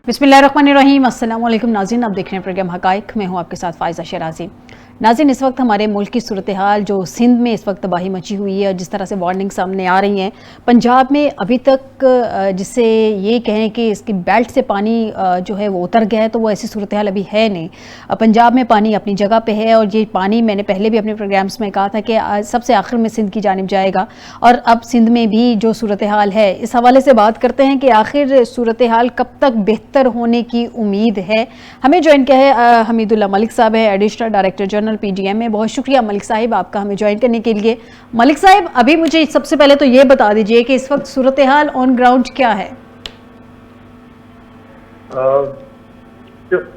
बिस्मिल्लाहिर्रहमानिर्रहीम। अस्सलाम वालेकुम नाज़रीन, आप देख रहे हैं प्रोग्राम हक़ाइक़। मैं हूं आपके साथ फ़ाइज़ा शराज़ी। नाज़रीन, इस वक्त हमारे मुल्क की सूरत हाल जो सिंध में इस वक्त तबाही मची हुई है, जिस तरह से वार्निंग सामने आ रही हैं, पंजाब में अभी तक जिसे ये कहें कि इसकी बेल्ट से पानी जो है वो उतर गया है, तो वो ऐसी सूरत हाल अभी है नहीं। पंजाब में पानी अपनी जगह पे है और ये पानी मैंने पहले भी अपने प्रोग्राम्स में कहा था कि सबसे आखिर में सिंध की जानिब जाएगा। और अब सिंध में भी जो सूरत हाल है, इस हवाले से बात करते हैं कि आखिर सूरत हाल कब तक बेहतर होने की उम्मीद है। हमें ज्वाइन किया है हमीदुल्लाह मलिक साहब है, एडिशनल डायरेक्टर जनरल PDM में। बहुत शुक्रिया मलिक साहिब आपका हमें ज्वाइन करने के लिए। मलिक साहिब, अभी मुझे सबसे पहले तो ये बता दीजिए कि इस वक्त सूरत हाल ऑन ग्राउंड क्या है।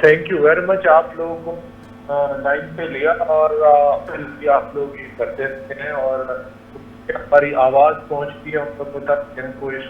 थैंक यू वेरी मच, आप लोगों को लाइन पे लिया और फिर आप लोग ये करते रहते हैं और हमारी आवाज पहुंचती है उन लोगों तक जिनको इस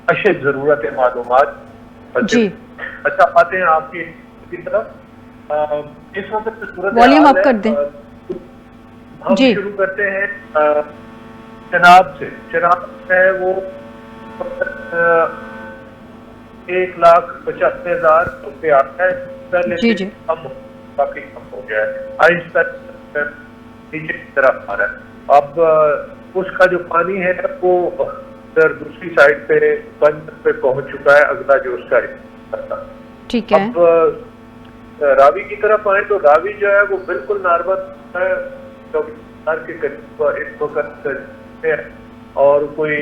अशद जरूरत है मालूमात। अच्छा, आते हैं आपकी तरफ। इस वक्त सूरत वॉल्यूम अप कर दें। हम शुरू करते हैं चनाब से। चनाब है वो 1,85,000 रुपये आता है। पहले जी काफी कम हो गया है, आहिस्ता नीचे की तरफ आ रहा है। अब उसका जो पानी है वो सर दूसरी साइड पे बंद पे पहुंच चुका है, अगला जो उसका है। ठीक है। अब रावी की तरफ आए तो रावी जो है वो बिल्कुल नॉर्मल है, के करीब इस वक्त है और कोई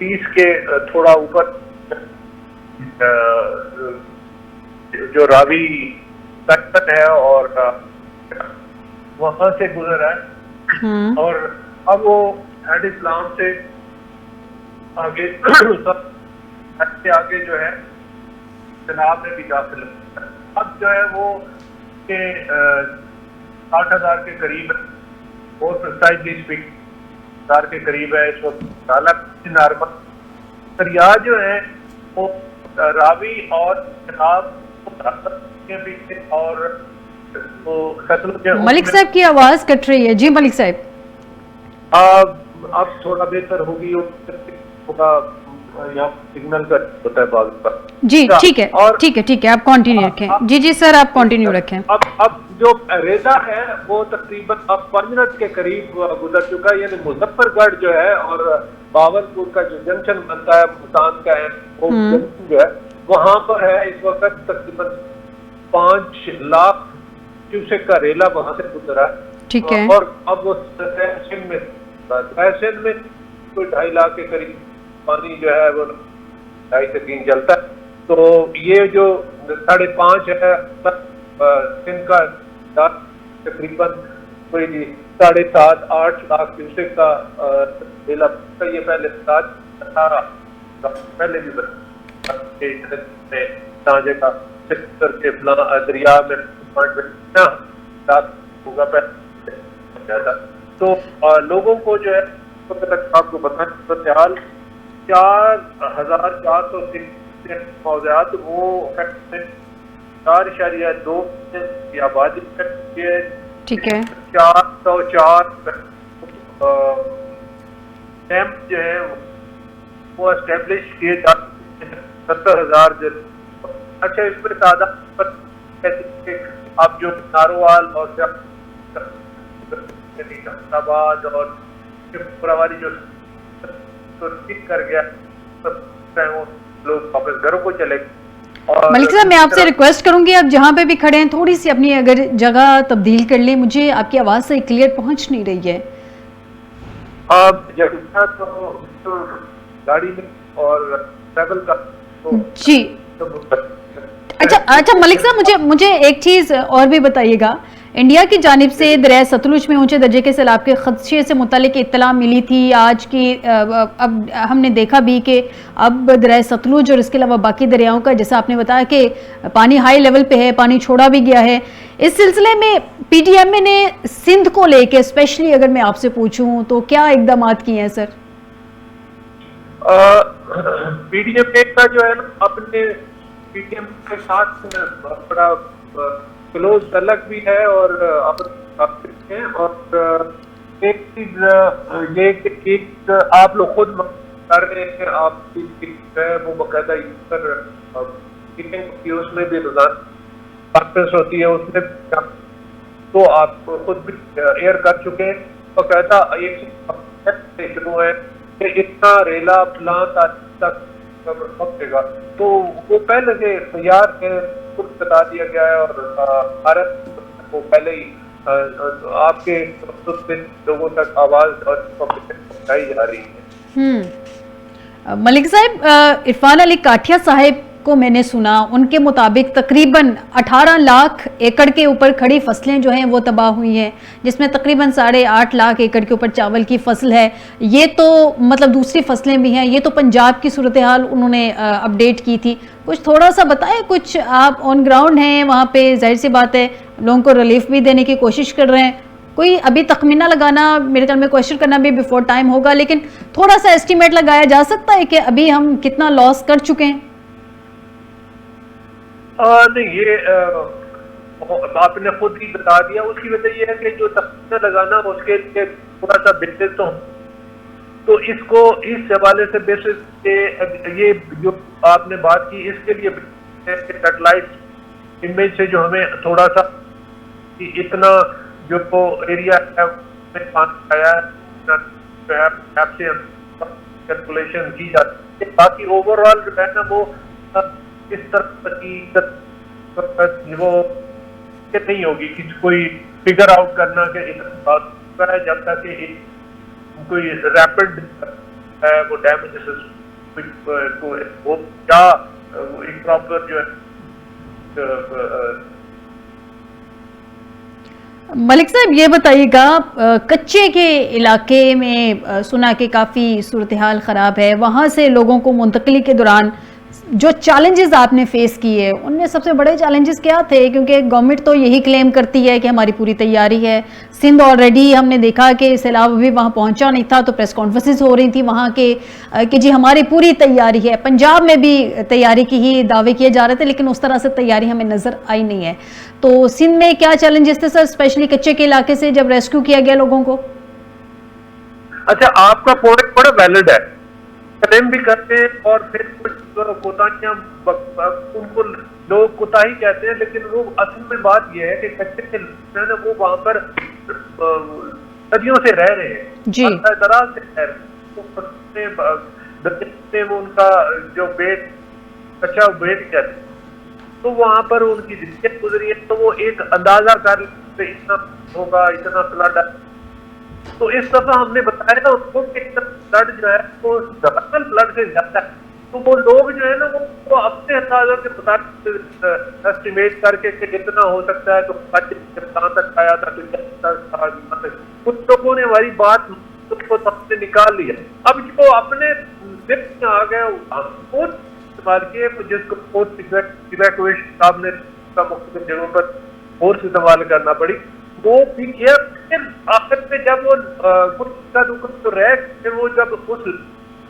30 के थोड़ा ऊपर जो रावी तक है और वहां से गुजरा है। और अब वो हेड इस्लाम से आगे आगे जो है चनाब में भी दाखिल है। अब जो है वो के 60,000 के करीब है और प्रिसाइजली स्पीक 60,000 के करीब है इस वक्त। नॉर्मल दरिया जो है वो रावी और चनाब के बीच और वो सतलुज। मलिक साहब की आवाज कट रही है। जी मलिक साहब, अब थोड़ा बेहतर होगी होगा, यहाँ सिग्नल का होता है बाग पर। जी ठीक है, और ठीक है, आप कंटिन्यू रखें। जी सर, आप कंटिन्यू रखें। अब जो रेदा है वो तकरीबन अब 5 मिनट के करीब गुजर चुका है, यानी मुजफ्फरगढ़ जो है और बावलपुर का जो जंक्शन बनता है मुल्तान का है, वो जंक्शन जो है वहां पर है इस वक्त तकरीबन 5 लाख क्यूसेक का रेला वहां से गुजरा है। ठीक है। और अब वो तहसील में कोई 2.5 लाख के करीब पानी जो है वो 2.5 से 3 चलता है। तो ये जो 5.5 है सिंध का तकरीबन कोई 7.5-8 लाख क्यूसेक का रेला। ये पहले 18 पहले भी ताजे का के दरिया में होगा पहले। तो लोगों को जो है आपको बताएं हाल 4,400 मौज़ात वो 4.2 की आबादी है। ठीक है। 404 कैंप जो है वो एस्टेब्लिश किए जाते हैं। 70,000 अच्छा, इसमें तादाद अब जो नारोवाल और हैदराबाद और वाली जो तो ठीक कर गया, लोग वापस घरों को चले। मलिक साहब, मैं आपसे रिक्वेस्ट करूंगी, आप जहां पे भी खड़े हैं थोड़ी सी अपनी अगर जगह तब्दील कर लें। मुझे आपकी आवाज से क्लियर पहुंच नहीं रही है। तो गाड़ी में और ट्रैवल का तो जी अच्छा मलिक साहब, मुझे एक चीज और भी बताइएगा। इंडिया की जानिब से दरिया सतलुज में ऊंचे दर्जे के सैलाब के खदशे से मुतालिक इत्तला मिली थी आज की। अब हमने देखा भी कि अब दरिया सतलुज और इसके अलावा बाकी दरियाओं का, जैसा आपने बताया कि पानी हाई लेवल पे है, पानी छोड़ा भी गया है। इस सिलसिले में PDM ने सिंध को लेके स्पेशली अगर मैं आपसे पूछूं तो क्या इकदाम किए हैं सर? PDM का जो है ना अपने PDM के साथ बड़ा क्लोज तलक भी है और और एक चीज ये कि आप लोग खुद कर रहे हैं आप वो बाकायदा उसमें भी रोजाना कॉन्फ्रेंस होती है, उसमें तो आप खुद भी एयर कर चुके हैं बाकायदा एक शुरू है कि इतना रेला प्लांट आज तक पहुंचेगा, तो वो पहले से तैयार है, खुद बता दिया गया है और भारत को पहले ही आपके लोगों तक आवाज और पहुंचाई जा रही है। मलिक साहब, इरफान अली काठिया साहब को मैंने सुना, उनके मुताबिक तकरीबन 18 लाख एकड़ के ऊपर खड़ी फसलें जो हैं वो तबाह हुई हैं, जिसमें तकरीबन 8.5 लाख एकड़ के ऊपर चावल की फसल है। ये तो मतलब दूसरी फसलें भी हैं। ये तो पंजाब की सूरत हाल उन्होंने अपडेट की थी। कुछ थोड़ा सा बताएं, कुछ आप ऑन ग्राउंड हैं वहाँ पे, जाहिर सी बात है लोगों को रिलीफ भी देने की कोशिश कर रहे हैं। कोई अभी तखमीना लगाना, मेरे ख्याल में क्वेश्चन करना भी बिफोर टाइम होगा, लेकिन थोड़ा सा एस्टिमेट लगाया जा सकता है कि अभी हम कितना लॉस कर चुके हैं? नहीं, ये आपने खुद ही बता दिया। उसकी वजह यह है कि जो तखमीना लगाना उसके लिए थोड़ा सा बेसिस तो इसको इस हवाले से बेसिस के ये जो आपने बात की इसके लिए सैटेलाइट इमेज से जो हमें थोड़ा सा इतना जो एरिया है पानी आया है आपसे कैलकुलेशन की जाती है। बाकी ओवरऑल जो है ना वो इस तरह की वो नहीं होगी कि कोई फिगर आउट करना के इतना है, जब तक कि कोई रैपिड वो डैमेज वो क्या एक प्रॉपर जो है। मलिक साहब, ये बताइएगा, कच्चे के इलाके में सुना कि काफ़ी सूरत हाल ख़राब है, वहाँ से लोगों को मुंतकली के दौरान जो चैलेंजेस आपने फेस किए उनमें सबसे बड़े चैलेंजेस क्या थे? क्योंकि गवर्नमेंट तो यही क्लेम करती है कि हमारी पूरी तैयारी है। सिंध ऑलरेडी हमने देखा कि सैलाब अभी वहाँ पहुँचा नहीं था, तो प्रेस कॉन्फ्रेंसेस हो रही थी वहाँ के कि जी हमारी पूरी तैयारी है। पंजाब में भी तैयारी की ही दावे किए जा रहे थे, लेकिन उस तरह से तैयारी हमें नज़र आई नहीं है। तो सिंध में क्या चैलेंजेस थे सर, स्पेशली कच्चे के इलाके से जब रेस्क्यू किया गया लोगों को? अच्छा, आपका पॉइंट बड़ा वैलिड है, क्लेम भी करते हैं और फिर कुछ कोताहियां उनको लोग कोताही कहते हैं, लेकिन वो असल में बात यह है कि कच्चे के लोग ना वो वहां पर सदियों से रह रहे हैं, दराज से रह रहे हैं, वो उनका जो बेट कच्चा बेट कहते हैं, तो वहां पर उनकी जिंदगी गुजरी है, तो वो एक अंदाजा कर लेते इतना होगा, इतना फ्लड। तो इस दफा हमने बताया ना उनको कि फ्लड जो है वो दरअसल फ्लड से ज्यादा है, तो वो लोग जो है ना वो अपने अंदाजा के मुताबिक एस्टिमेट करके कि कितना हो सकता है, तो कहाँ तक आया था, तो कुछ लोगों ने हमारी बात उसको सबसे निकाल लिया। अब जो अपने लिप्स में आ गए इस्तेमाल किए, जिसको फोर्स इवैक्यूएशन साहब ने मुख्तलिफ जगहों पर फोर्स इस्तेमाल करना पड़ी, वो भी किया। फिर आखिर में जब वो कुछ तो रह, फिर वो जब उस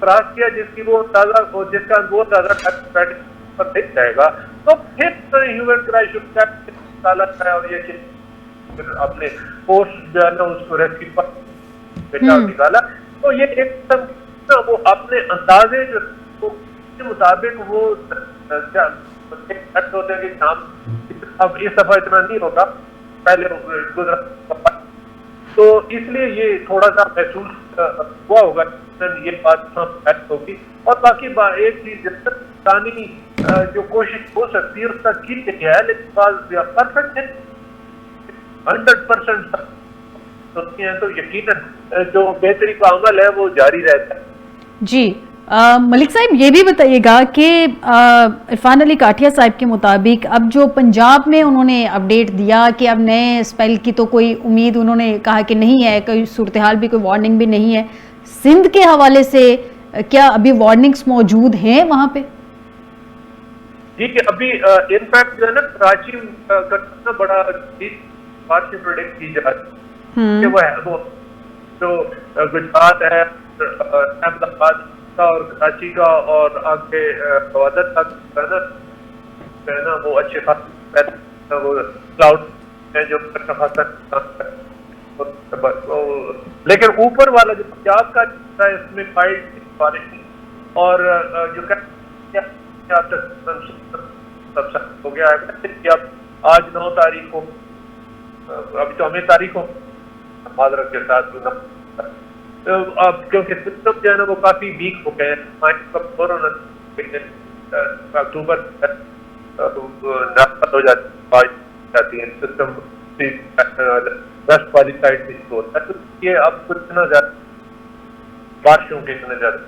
क्रॉस किया जिसकी वो अंदाजा जिसका वो अंदाजा पर दिख जाएगा, तो फिर ह्यूमन क्राइसिस निकाला है और ये फिर अपने फोर्स जो है ना उसको रेस्क्यू पर निकाला। तो ये एकदम वो अपने अंदाजे जो के मुताबिक वो होते हैं कि शाम अब इस दफा इतना नहीं होगा, पहले गुजरा, तो इसलिए ये थोड़ा सा महसूस हुआ होगा, ये बात होगी। और बाकी एक चीज इंसानी जो कोशिश हो सकती है उसका की है, लेकिन परफेक्ट है 100% होती है, तो यकीनन जो बेहतरी का अमल है वो जारी रहता है। जी मलिक साहब, ये भी बताइएगा कि इरफान अली काठिया साहब के मुताबिक अब जो पंजाब में उन्होंने अपडेट दिया कि अब नए स्पेल की तो कोई उम्मीद उन्होंने कहा कि नहीं है, कोई सूरत हाल भी, कोई वार्निंग भी नहीं है। सिंध के हवाले से क्या अभी वार्निंग्स मौजूद हैं वहाँ पे? ठीक है, अभी इनफैक्ट जो है ना कराची का बड़ा बात से प्रोडिक्ट की जा रही है, वो जो गुजरात है, अहमदाबाद और कराची का और आगे गवादर तक है ना वो अच्छे खासे वो क्लाउड है जो लेकिन ऊपर वाला जो पंजाब का है इसमें बारिश और जो अब तक हो गया है कि अब आज 9 तारीख को, अभी तो हमें तारीख को माजरत के साथ तो अब क्योंकि सिस्टम जो है ना वो काफी वीक हो गए हैं, अक्टूबर हो जाती है सिस्टम वेस्ट वाली साइड से होता है, तो ये अब कुछ ना ज्यादा बारिशों के इतने ज्यादा।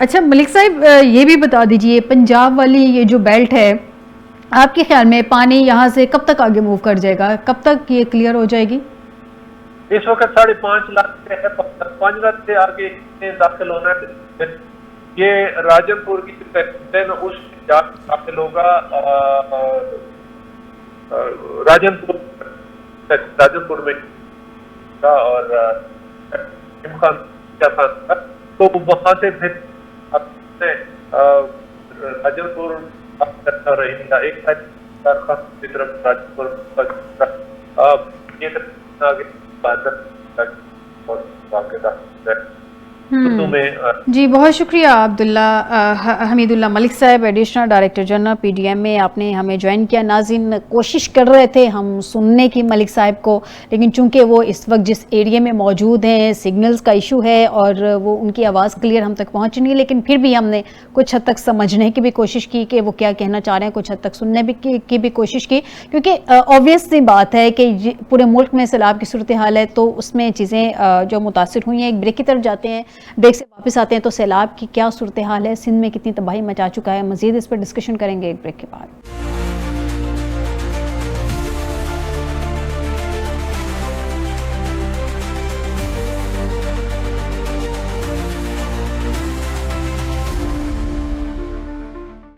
अच्छा मलिक साहब, ये भी बता दीजिए, पंजाब वाली ये जो बेल्ट है, आपके ख्याल में पानी यहाँ से कब तक आगे मूव कर जाएगा, कब तक ये क्लियर हो जाएगी? इस वक्त 5.5 लाख से है, 5 लाख से आगे दाखिल होना है। ये राजनपुर की उस दाखिल होगा, राजनपुर में और तो वहां से फिर राजनपुर रहेगा एक की तरफ राजनपुर ये आगे जी बहुत शुक्रिया हमीदुल्लाह मलिक साहब, एडिशनल डायरेक्टर जनरल पीडीएम में आपने हमें ज्वाइन किया। नाज़रीन, कोशिश कर रहे थे हम सुनने की मलिक साहब को, लेकिन चूंकि वो इस वक्त जिस एरिया में मौजूद हैं सिग्नल्स का इशू है और वो उनकी आवाज़ क्लियर हम तक पहुंच नहीं, लेकिन फिर भी हमने कुछ हद तक समझने की भी कोशिश की कि वो क्या कहना चाह रहे हैं, कुछ हद तक सुनने की भी कोशिश की, क्योंकि ऑब्वियस सी बात है कि पूरे मुल्क में सैलाब की सूरत हाल है, तो उसमें चीज़ें जो मुतासिर हुई हैं। एक ब्रेक की तरफ जाते हैं, ब्रेक से वापस आते हैं तो सैलाब की क्या सूरत हाल है, सिंध में कितनी तबाही मचा चुका है, मजीद इस पर डिस्कशन करेंगे एक ब्रेक के बाद।